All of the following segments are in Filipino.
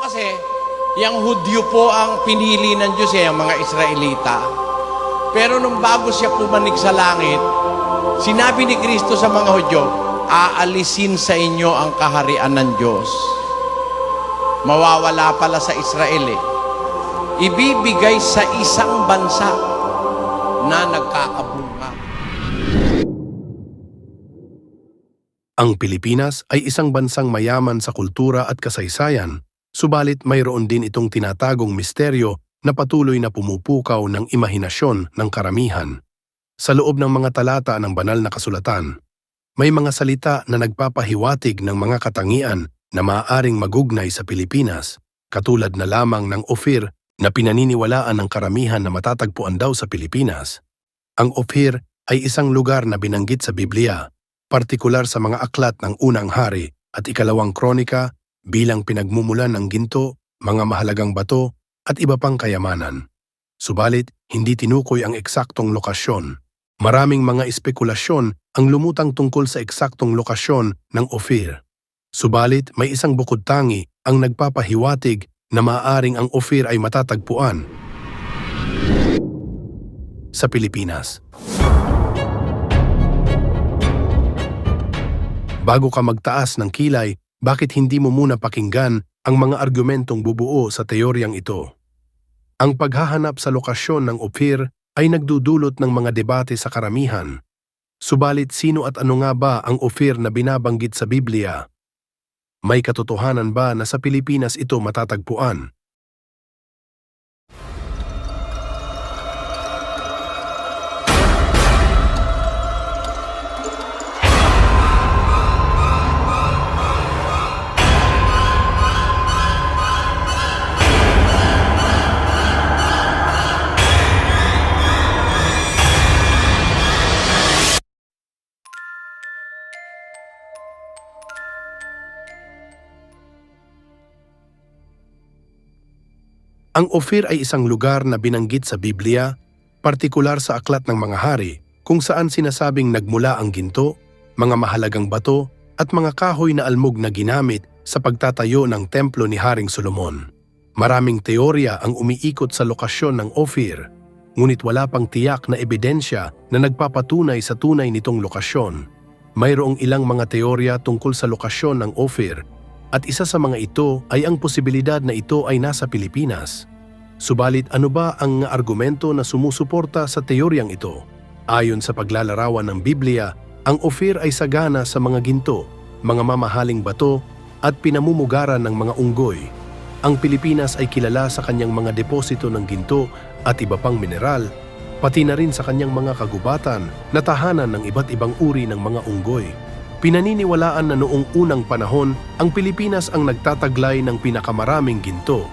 kasi, yung Hudyo po ang pinili ng Diyos, yung mga Israelita. Pero nung bago siya pumanik sa langit, sinabi ni Kristo sa mga Hudyo, aalisin sa inyo ang kaharian ng Diyos. Mawawala pala sa Israel eh. Ibibigay sa isang bansa na nagkakabunga. Ang Pilipinas ay isang bansang mayaman sa kultura at kasaysayan, subalit mayroon din itong tinatagong misteryo na patuloy na pumupukaw ng imahinasyon ng karamihan. Sa loob ng mga talata ng banal na kasulatan, may mga salita na nagpapahiwatig ng mga katangian na maaaring magugnay sa Pilipinas, katulad na lamang ng Ophir na pinaniniwalaan ng karamihan na matatagpuan daw sa Pilipinas. Ang Ophir ay isang lugar na binanggit sa Biblia, partikular sa mga aklat ng Unang Hari at Ikalawang Kronika bilang pinagmumulan ng ginto, mga mahalagang bato at iba pang kayamanan. Subalit, hindi tinukoy ang eksaktong lokasyon. Maraming mga espekulasyon ang lumutang tungkol sa eksaktong lokasyon ng Ophir. Subalit, may isang bukod tangi ang nagpapahiwatig na maaaring ang Ophir ay matatagpuan sa Pilipinas. Bago ka magtaas ng kilay, bakit hindi mo muna pakinggan ang mga argumentong bubuo sa teoryang ito? Ang paghahanap sa lokasyon ng Ophir ay nagdudulot ng mga debate sa karamihan. Subalit sino at ano nga ba ang Ophir na binabanggit sa Biblia? May katotohanan ba na sa Pilipinas ito matatagpuan? Ang Ophir ay isang lugar na binanggit sa Biblia, partikular sa Aklat ng Mga Hari, kung saan sinasabing nagmula ang ginto, mga mahalagang bato, at mga kahoy na almog na ginamit sa pagtatayo ng templo ni Haring Solomon. Maraming teorya ang umiikot sa lokasyon ng Ophir, ngunit wala pang tiyak na ebidensya na nagpapatunay sa tunay nitong lokasyon. Mayroong ilang mga teorya tungkol sa lokasyon ng Ophir, at isa sa mga ito ay ang posibilidad na ito ay nasa Pilipinas. Subalit ano ba ang argumento na sumusuporta sa teoryang ito? Ayon sa paglalarawan ng Biblia, ang Ophir ay sagana sa mga ginto, mga mamahaling bato at pinamumugaran ng mga unggoy. Ang Pilipinas ay kilala sa kanyang mga deposito ng ginto at iba pang mineral, pati na rin sa kanyang mga kagubatan na tahanan ng iba't ibang uri ng mga unggoy. Pinaniniwalaan na noong unang panahon, ang Pilipinas ang nagtataglay ng pinakamaraming ginto.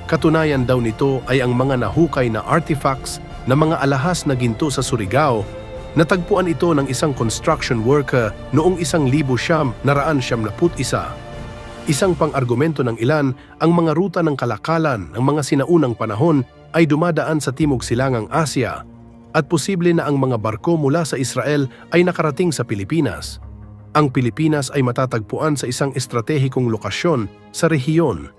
Katunayan daw nito ay ang mga nahukay na artifacts na mga alahas na ginto sa Surigao. Natagpuan ito ng isang construction worker noong 1971. Isang pang-argumento ng ilan, ang mga ruta ng kalakalan ng mga sinaunang panahon ay dumadaan sa Timog Silangang Asya at posible na ang mga barko mula sa Israel ay nakarating sa Pilipinas. Ang Pilipinas ay matatagpuan sa isang estratehikong lokasyon sa rehiyon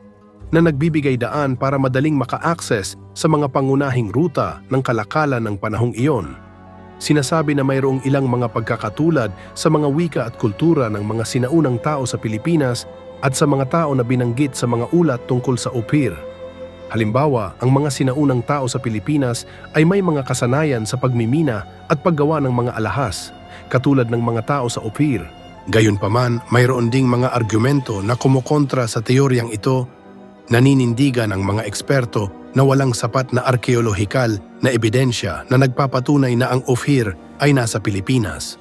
na nagbibigay daan para madaling maka-access sa mga pangunahing ruta ng kalakalan ng panahong iyon. Sinasabi na mayroong ilang mga pagkakatulad sa mga wika at kultura ng mga sinaunang tao sa Pilipinas at sa mga tao na binanggit sa mga ulat tungkol sa Ophir. Halimbawa, ang mga sinaunang tao sa Pilipinas ay may mga kasanayan sa pagmimina at paggawa ng mga alahas, katulad ng mga tao sa Ophir. Gayunpaman, mayroon ding mga argumento na kumukontra sa teoryang ito. Naninindigan ang mga eksperto na walang sapat na arkeolohikal na ebidensya na nagpapatunay na ang Ophir ay nasa Pilipinas.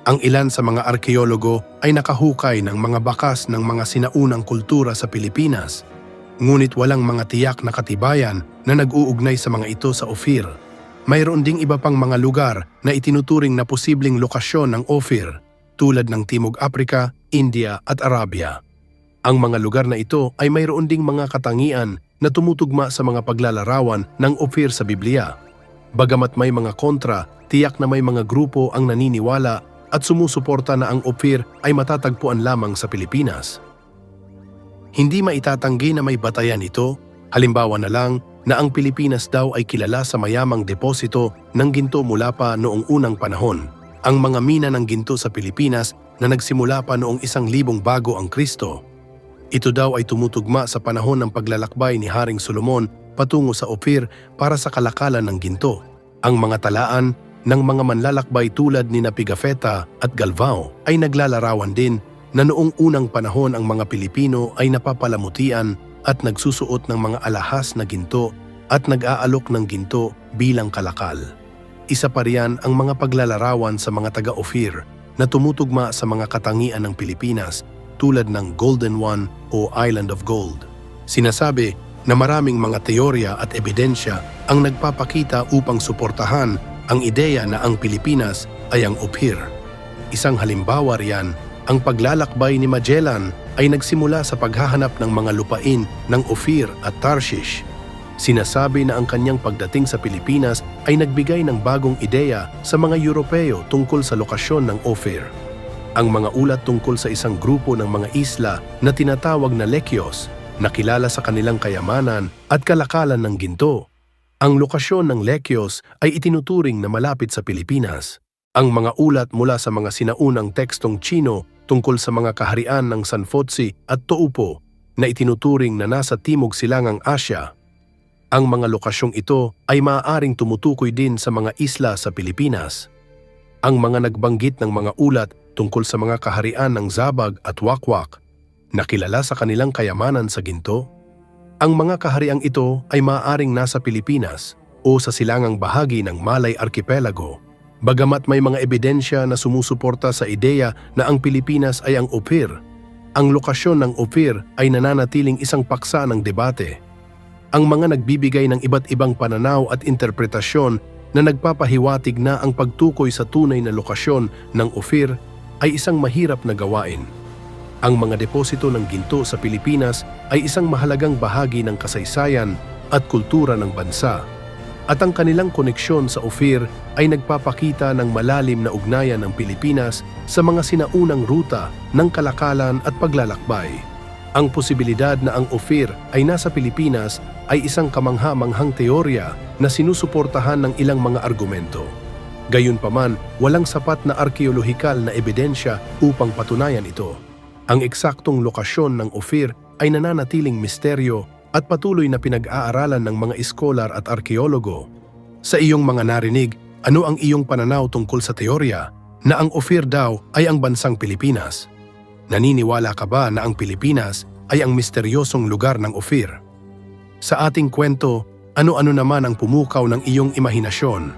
Ang ilan sa mga arkeologo ay nakahukay ng mga bakas ng mga sinaunang kultura sa Pilipinas, ngunit walang mga tiyak na katibayan na nag-uugnay sa mga ito sa Ophir. Mayroon ding iba pang mga lugar na itinuturing na posibleng lokasyon ng Ophir, tulad ng Timog Africa, India at Arabia. Ang mga lugar na ito ay mayroon ding mga katangian na tumutugma sa mga paglalarawan ng Ophir sa Biblia. Bagamat may mga kontra, tiyak na may mga grupo ang naniniwala at sumusuporta na ang Ophir ay matatagpuan lamang sa Pilipinas. Hindi maitatanggi na may batayan ito. Halimbawa na lang na ang Pilipinas daw ay kilala sa mayamang deposito ng ginto mula pa noong unang panahon. Ang mga mina ng ginto sa Pilipinas na nagsimula pa noong 1000 bago ang Kristo. Ito daw ay tumutugma sa panahon ng paglalakbay ni Haring Solomon patungo sa Ophir para sa kalakalan ng ginto. Ang mga talaan ng mga manlalakbay tulad ni Pigafetta at Galvao ay naglalarawan din na noong unang panahon ang mga Pilipino ay napapalamutian at nagsusuot ng mga alahas na ginto at nag-aalok ng ginto bilang kalakal. Isa pa riyan ang mga paglalarawan sa mga taga-Ophir na tumutugma sa mga katangian ng Pilipinas tulad ng Golden One o Island of Gold. Sinasabi na maraming mga teorya at ebidensya ang nagpapakita upang suportahan ang ideya na ang Pilipinas ay ang Ophir. Isang halimbawa riyan, ang paglalakbay ni Magellan ay nagsimula sa paghahanap ng mga lupain ng Ophir at Tarshish. Sinasabi na ang kanyang pagdating sa Pilipinas ay nagbigay ng bagong ideya sa mga Europeo tungkol sa lokasyon ng Ophir. Ang mga ulat tungkol sa isang grupo ng mga isla na tinatawag na Lekyos, na kilala sa kanilang kayamanan at kalakalan ng ginto. Ang lokasyon ng Lekyos ay itinuturing na malapit sa Pilipinas. Ang mga ulat mula sa mga sinaunang tekstong Chino tungkol sa mga kaharian ng Sanfotsi at Toupo na itinuturing na nasa Timog Silangang Asya. Ang mga lokasyong ito ay maaaring tumutukoy din sa mga isla sa Pilipinas. Ang mga nagbanggit ng mga ulat tungkol sa mga kaharian ng Zabag at Wakwak na kilala sa kanilang kayamanan sa ginto. Ang mga kahariang ito ay maaaring nasa Pilipinas o sa silangang bahagi ng Malay Archipelago. Bagamat may mga ebidensya na sumusuporta sa ideya na ang Pilipinas ay ang Ophir, ang lokasyon ng Ophir ay nananatiling isang paksa ng debate. Ang mga nagbibigay ng iba't ibang pananaw at interpretasyon na nagpapahiwatig na ang pagtukoy sa tunay na lokasyon ng Ophir ay isang mahirap na gawain. Ang mga deposito ng ginto sa Pilipinas ay isang mahalagang bahagi ng kasaysayan at kultura ng bansa. At ang kanilang koneksyon sa Ophir ay nagpapakita ng malalim na ugnayan ng Pilipinas sa mga sinaunang ruta ng kalakalan at paglalakbay. Ang posibilidad na ang Ophir ay nasa Pilipinas ay isang kamangha-manghang teorya na sinusuportahan ng ilang mga argumento. Gayunpaman, walang sapat na arkeolohikal na ebidensya upang patunayan ito. Ang eksaktong lokasyon ng Ophir ay nananatiling misteryo at patuloy na pinag-aaralan ng mga iskolar at arkeologo. Sa iyong mga narinig, ano ang iyong pananaw tungkol sa teorya na ang Ophir daw ay ang bansang Pilipinas? Naniniwala ka ba na ang Pilipinas ay ang misteryosong lugar ng Ophir? Sa ating kwento, ano-ano naman ang pumukaw ng iyong imahinasyon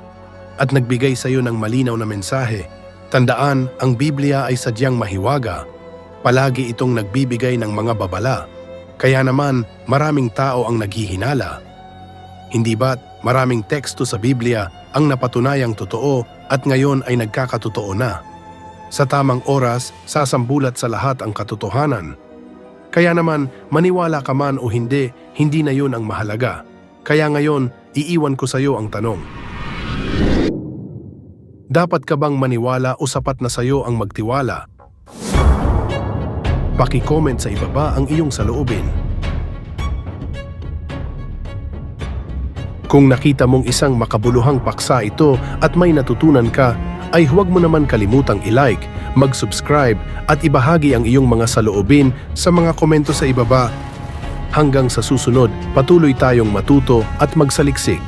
at nagbigay sa iyo ng malinaw na mensahe? Tandaan, ang Biblia ay sadyang mahiwaga. Palagi itong nagbibigay ng mga babala. Kaya naman, maraming tao ang naghihinala. Hindi ba't maraming teksto sa Biblia ang napatunayang totoo at ngayon ay nagkakatotoo na? Sa tamang oras, sasambulat sa lahat ang katotohanan. Kaya naman, maniwala ka man o hindi, hindi na yun ang mahalaga. Kaya ngayon, iiwan ko sa iyo ang tanong. Dapat ka bang maniwala o sapat na sa iyo ang magtiwala? Paki-comment sa ibaba ang iyong saloobin. Kung nakita mong isang makabuluhang paksa ito at may natutunan ka, ay huwag mo naman kalimutang i-like, mag-subscribe at ibahagi ang iyong mga saloobin sa mga komento sa ibaba. Hanggang sa susunod, patuloy tayong matuto at magsaliksik.